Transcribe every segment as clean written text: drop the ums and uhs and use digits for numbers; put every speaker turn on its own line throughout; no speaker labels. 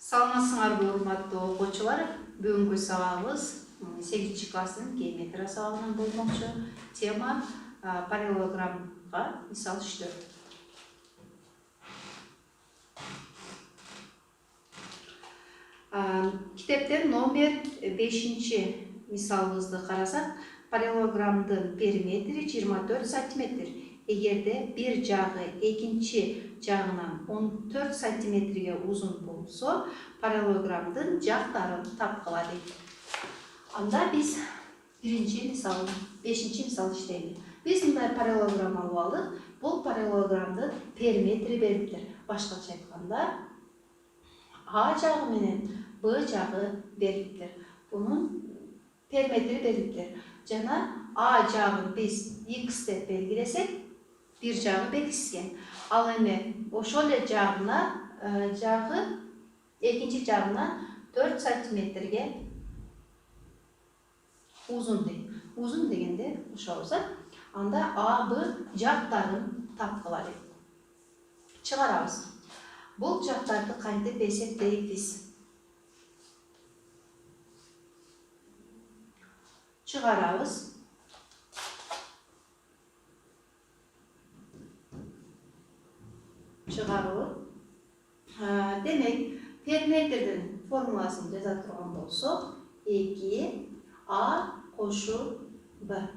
Саламатсыңарбы урматтуу окуучулар? Бүгүнкү сабагыбыз 8 класстын геометрия сабагынан болмокчу. Тема параллелограммга мисал иштөө. Китептен номер 5 мисалыбызды карасак, параллелограммдын периметри 24 см. Эгерде бир жагы экинчи жагынан 14 сантиметрге узун болсо, параллелограммдын жактарын тапкыла дейт. Анда биз биринчи мисал, 5 мисал иштейбиз. Биз мындай параллелограмма алып алдык. Бул параллелограммдын периметри бериптир. Башкача айтканда, А жагы менен Б жагы бериптир. Бунун периметри бериптир. Жана А жагын биз X деп белгилесек, бир жагы бекискен. Ал эми ошол эле жагы экинчи жагына 4 сантиметрге узун дейт. Узун дегенде ошобуза, анда А, Б жактарын тапкыла дейт. Чыгарабыз. Бул жактарды кантип эсептейбиз? Чыгарабыз. Чыгаруу. Демек, периметрдин формуласын жаза турган болсок, 2А кошу Б.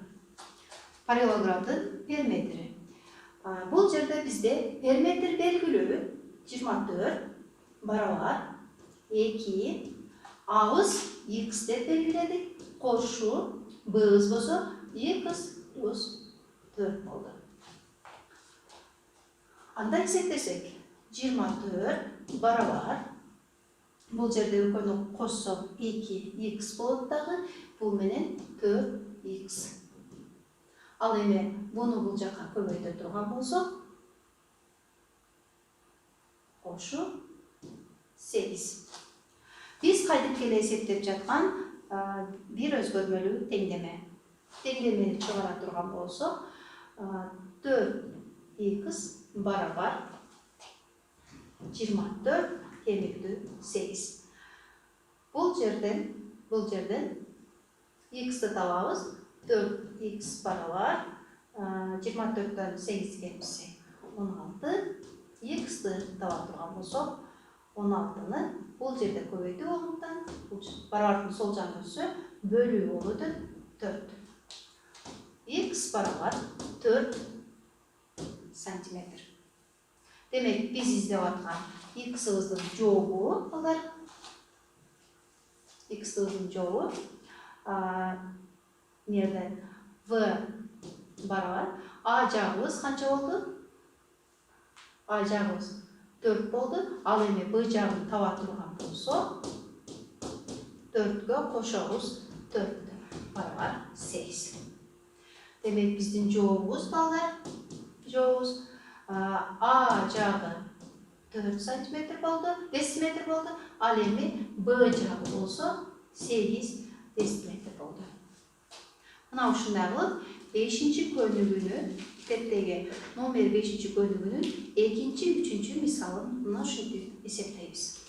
Параллелограммдын периметри. Бул жерде бизде периметр белгилүү 24 барабар 2 A'быз X деп белгиледик. Кошу Б'быз болсо X плюс 4 болду. Анда эсептесек, 24 барабар, бул жерде экөөнү коссок 2X болот дагы, бул менен 4X. Ал эми буну бул жакка көбөйтө турган болсок, кошу 8. Биз кайтып келе эсептеп жаткан бир өзгөрмөлүү теңдеме. Теңдемени чыгара турган болсок, 4X барабар 24 кемиктүү 8. Бул жерден X'ти табабыз. 4X барабар 24-төн 8 кемисек 16. X'ти таба турган болсок, 16-ны бул жерде көбөйтүү болгондуктан, барабардын сол жагын өссө, бөлүү болуп өтөт 4. X барабар 4 сантиметр. Демек, биз издеп аткан X'ыбыздын жообу алар. X'ыбыздын жообу нерден V барабар. А жагыбыз канча болду? А жагыбыз 4 болду. Ал эми Б жагын таба турган болсо, 4гө кошобуз 4 барабар 8. Демек, биздин жообубуз балдар, жообубуз А жагы 4 сантиметр болду, десиметр болду. Ал эми Б жагы болсо 8 десиметр болду. Мына ушундай кылып 5 көнүгүнү, китептеги номер 5 көнүгүнүн 2-3 мисалын мына ушинтип эсептейбиз.